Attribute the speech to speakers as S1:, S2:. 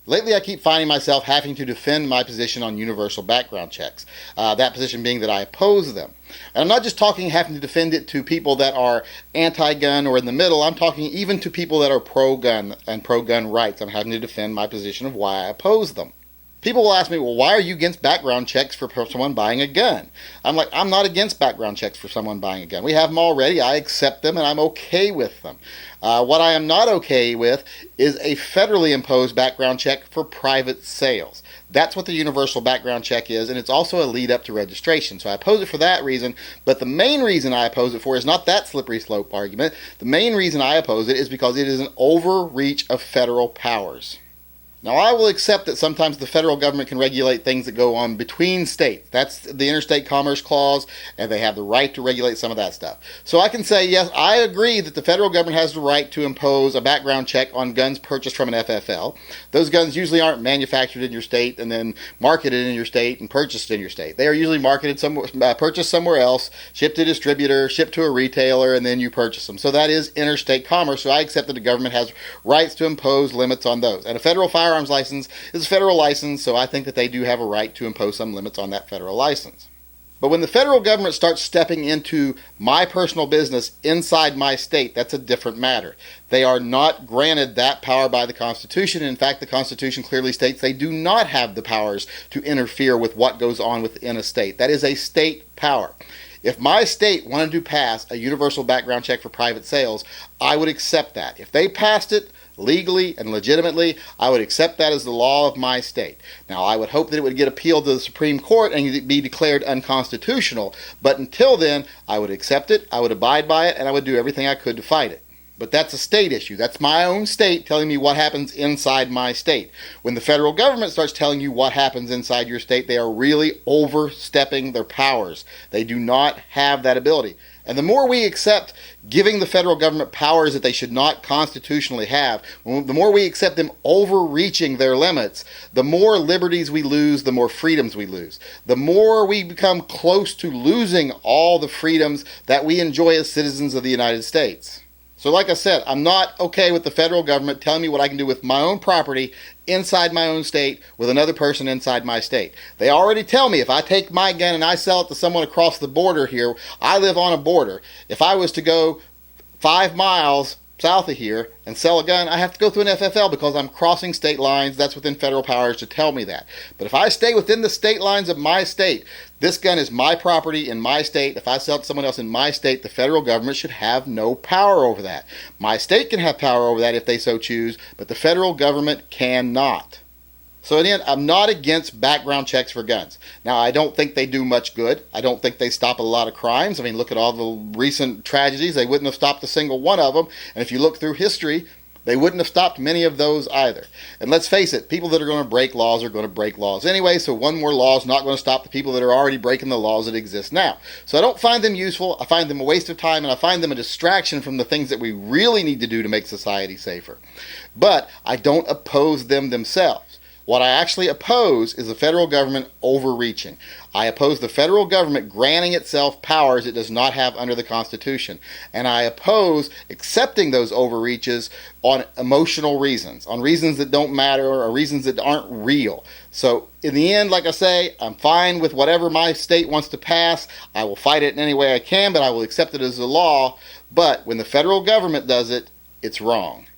S1: Lately, I keep finding myself having to defend my position on universal background checks, that position being that I oppose them. And I'm not just talking having to defend it to people that are anti-gun or in the middle. I'm talking even to people that are pro-gun and pro-gun rights. I'm having to defend my position of why I oppose them. People will ask me, well, why are you against background checks for someone buying a gun? I'm like, I'm not against background checks for someone buying a gun. We have them already. I accept them, and I'm okay with them. What I am not okay with is a federally imposed background check for private sales. That's what the universal background check is, and it's also a lead up to registration. So I oppose it for that reason, but the main reason I oppose it for is not that slippery slope argument. The main reason I oppose it is because it is an overreach of federal powers. Now, I will accept that sometimes the federal government can regulate things that go on between states. That's the Interstate Commerce Clause, and they have the right to regulate some of that stuff. So I can say, yes, I agree that the federal government has the right to impose a background check on guns purchased from an FFL. Those guns usually aren't manufactured in your state and then marketed in your state and purchased in your state. They are usually purchased somewhere else, shipped to a distributor, shipped to a retailer, and then you purchase them. So that is interstate commerce, so I accept that the government has rights to impose limits on those. And a federal firearms license is a federal license, so I think that they do have a right to impose some limits on that federal license. But when the federal government starts stepping into my personal business inside my state, that's a different matter. They are not granted that power by the Constitution. In fact, the Constitution clearly states they do not have the powers to interfere with what goes on within a state. That is a state power. If my state wanted to pass a universal background check for private sales, I would accept that. If they passed it legally and legitimately, I would accept that as the law of my state. Now, I would hope that it would get appealed to the Supreme Court and be declared unconstitutional, but until then, I would accept it, I would abide by it, and I would do everything I could to fight it. But that's a state issue. That's my own state telling me what happens inside my state. When the federal government starts telling you what happens inside your state, they are really overstepping their powers. They do not have that ability. And the more we accept giving the federal government powers that they should not constitutionally have, the more we accept them overreaching their limits, the more liberties we lose, the more freedoms we lose. The more we become close to losing all the freedoms that we enjoy as citizens of the United States. So like I said, I'm not okay with the federal government telling me what I can do with my own property inside my own state with another person inside my state. They already tell me if I take my gun and I sell it to someone across the border here, I live on a border. If I was to go 5 miles south of here and sell a gun, I have to go through an FFL because I'm crossing state lines. That's within federal powers to tell me that. But if I stay within the state lines of my state, this gun is my property in my state. If I sell it to someone else in my state, the federal government should have no power over that. My state can have power over that if they so choose, but the federal government cannot. So again, I'm not against background checks for guns. Now, I don't think they do much good. I don't think they stop a lot of crimes. I mean, look at all the recent tragedies. They wouldn't have stopped a single one of them. And if you look through history, they wouldn't have stopped many of those either. And let's face it, people that are going to break laws are going to break laws anyway, so one more law is not going to stop the people that are already breaking the laws that exist now. So I don't find them useful. I find them a waste of time, and I find them a distraction from the things that we really need to do to make society safer. But I don't oppose them themselves. What I actually oppose is the federal government overreaching. I oppose the federal government granting itself powers it does not have under the Constitution. And I oppose accepting those overreaches on emotional reasons, on reasons that don't matter or reasons that aren't real. So in the end, like I say, I'm fine with whatever my state wants to pass. I will fight it in any way I can, but I will accept it as a law. But when the federal government does it, it's wrong.